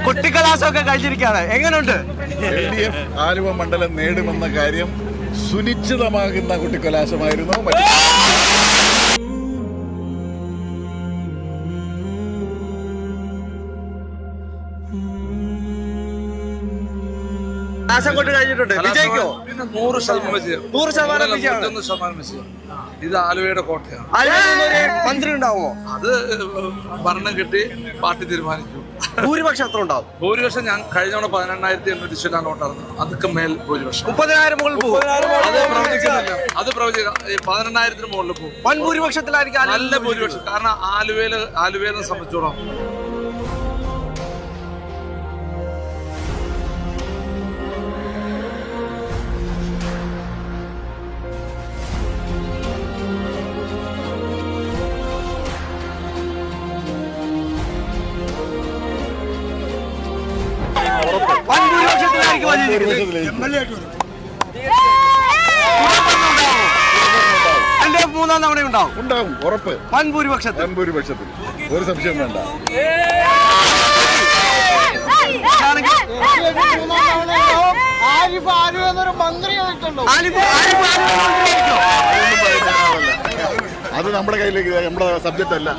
കുട്ടിക്കലാശമൊക്കെ കഴിഞ്ഞിരിക്കുകയാണ്. എങ്ങനെയുണ്ട്? LDF ആലുവ മണ്ഡലം നേടുമെന്ന കാര്യം സുനിശ്ചിതമാകുന്ന കുട്ടിക്കലാശമായിരുന്നു. വിജയിക്കോ? 100% വിജയം. 100% വിജയം. ഇത് ആലുവയുടെ കോട്ടയാണ്. മന്ത്രി ഉണ്ടാവുമോ? അത് ഭരണം കിട്ടി പാർട്ടി തീരുമാനിക്കും. ഭൂരിപക്ഷം എത്ര ഉണ്ടാവും? ഭൂരിപക്ഷം ഞാൻ കഴിഞ്ഞ 18,800 ചില്ലാൻ വോട്ടായിരുന്നു. അതൊക്കെ മേൽ ഭൂരിപക്ഷം 30,000 മുകളിൽ പോകും. അത് പ്രവചിക്കുന്നില്ല. അത് 18,000 മുകളിൽ പോകും. വൻ ഭൂരിപക്ഷത്തിലായിരിക്കും. നല്ല ഭൂരിപക്ഷം. കാരണം ആലുവയിലെ സംബന്ധിച്ചോളം മൂന്നാം തവണ ഉണ്ടാവും ഉറപ്പ്. വൻ ഭൂരിപക്ഷത്തിൽ ഒരു സംശയം വേണ്ട. അത് നമ്മുടെ കയ്യിലേക്ക്, നമ്മുടെ സബ്ജക്റ്റ് അല്ല.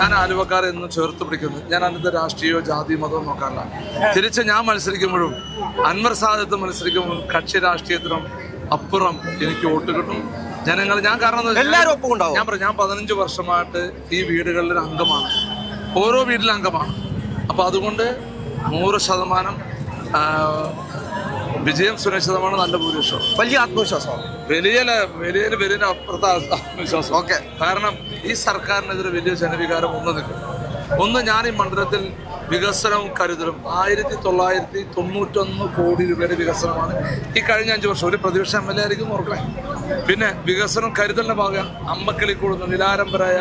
ഞാൻ ആലുവക്കാരെ എന്നും ചേർത്ത് പിടിക്കുന്നു. ഞാൻ അതിൻ്റെ രാഷ്ട്രീയമോ ജാതി മതവും നോക്കാറില്ല. തിരിച്ച് ഞാൻ മത്സരിക്കുമ്പോഴും അൻവർ സാദത്ത് മത്സരിക്കുമ്പോഴും കക്ഷി രാഷ്ട്രീയത്തിനും അപ്പുറം എനിക്ക് വോട്ട് കിട്ടും. ജനങ്ങൾ ഞാൻ കാരണം ഞാൻ 15 വർഷമായിട്ട് ഈ വീടുകളിൽ അംഗമാണ്. ഓരോ വീട്ടിലും അംഗമാണ്. അപ്പോൾ അതുകൊണ്ട് 100% വിജയം സുനിശ്ചിതമാണ്. നല്ല ഭൂരിപക്ഷം. വലിയ ആത്മവിശ്വാസമാണ്. വലിയ അപ്പുറത്തെ ആത്മവിശ്വാസം. കാരണം ഈ സർക്കാരിനെതിരെ വലിയ ജനവികാരം ഒന്ന് ഞാൻ ഈ മണ്ഡലത്തിൽ വികസനവും കരുതലും 1991 കോടി രൂപയുടെ വികസനമാണ് ഈ കഴിഞ്ഞ 5 വർഷം. ഒരു പ്രതിപക്ഷ MLA ആയിരിക്കും ഓർക്കണേ. പിന്നെ വികസനം കരുതലിന്റെ ഭാഗം അമ്മക്കളി കൂടുന്ന നിലാരംഭരായ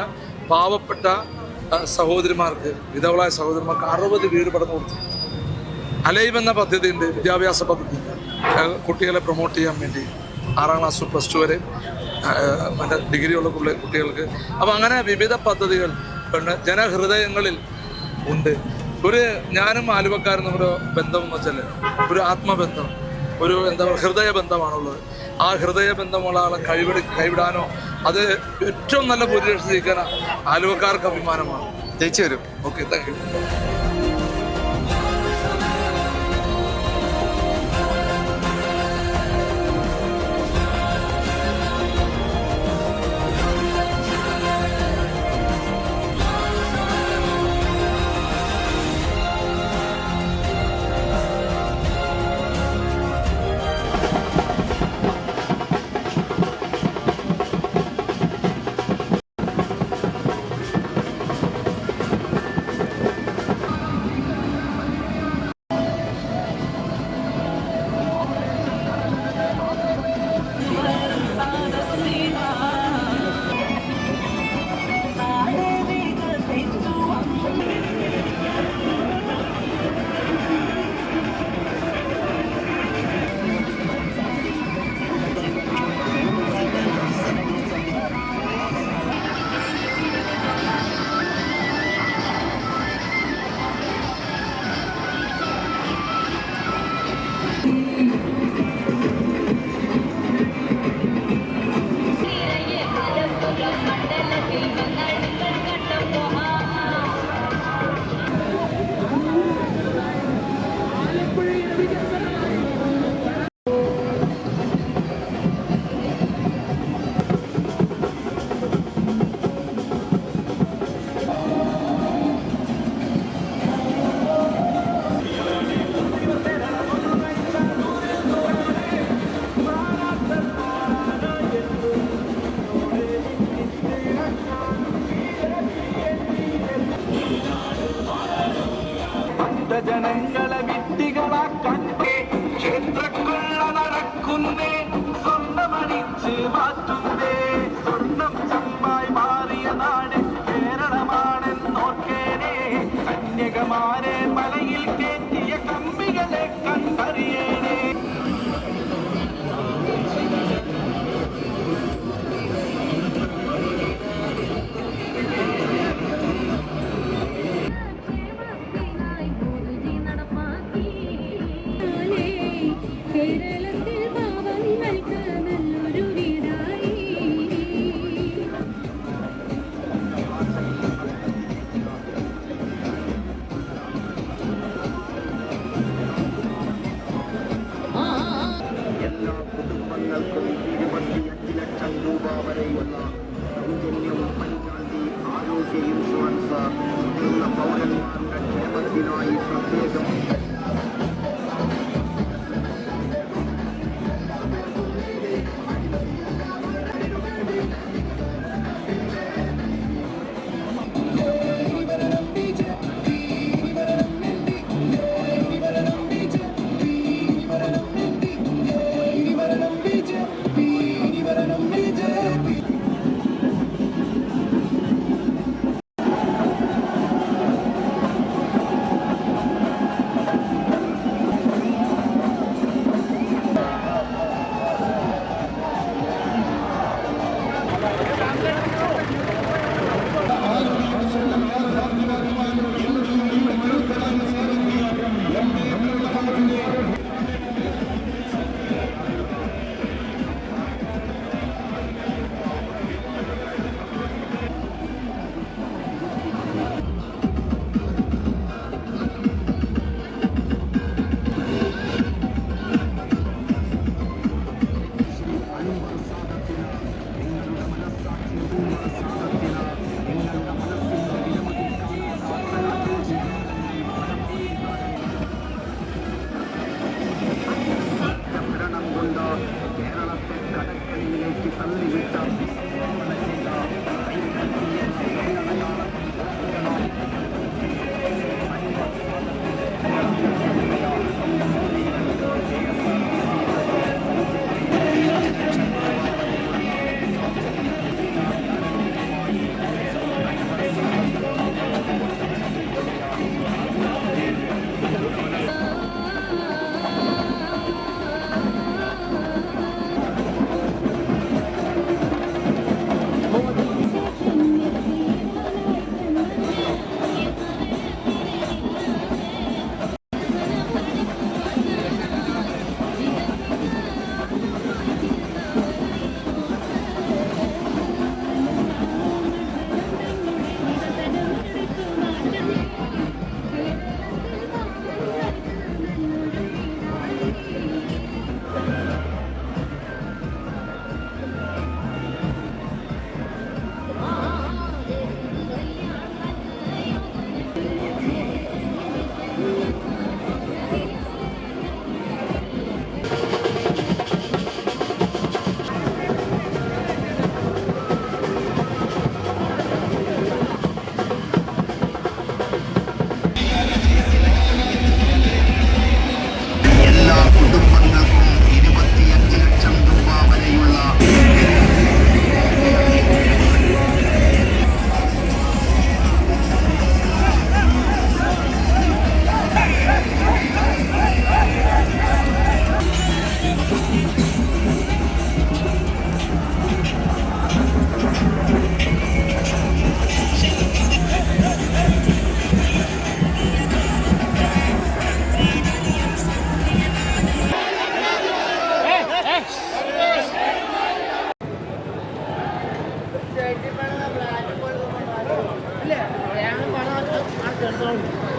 പാവപ്പെട്ട സഹോദരിമാർക്ക്, വിധവളായ സഹോദരിമാർക്ക് 60 വീട് പടന്നു കൊടുത്തു. അലൈവ് എന്ന പദ്ധതിയുണ്ട്, വിദ്യാഭ്യാസ പദ്ധതിയുണ്ട്. കുട്ടികളെ പ്രൊമോട്ട് ചെയ്യാൻ വേണ്ടി 6ാം ക്ലാസ് +2 വരെ മറ്റേ ഡിഗ്രിയുള്ള കുട്ടികൾക്ക്. അപ്പോൾ അങ്ങനെ വിവിധ പദ്ധതികൾ ജനഹൃദയങ്ങളിൽ ഉണ്ട്. ഞാനും ആലുവക്കാരും നമ്മുടെ ബന്ധം എന്ന് വെച്ചാൽ ഒരു ആത്മബന്ധം, ഒരു ഹൃദയ ബന്ധമാണുള്ളത്. ആ ഹൃദയ ബന്ധമുള്ള ആളെ കൈവിടാനോ അത് ഏറ്റവും നല്ല ഭൂരിപക്ഷം ജയിക്കാനോ ആലുവക്കാർക്ക് അഭിമാനമാണ്. ജയിച്ചു വരും. Okay, thank you. കേരളത്തിൽ പാവങ്ങൾക്ക് നല്ലൊരു വീടായി. എല്ലാ കുടുംബങ്ങൾക്കും 25 ലക്ഷം രൂപ വരെയുള്ള സൗജന്യ ഉമ്മൻചാണ്ടി ആരോഗ്യ ഇൻഷുറൻസ് മുതിർന്ന പൗരന്മാരുടെ ക്ഷേമത്തിനായി പ്രത്യേകം. കേരളത്തെ കടക്കണിയിലേക്ക് തള്ളിവിട്ട ഇല്ലേ? പണം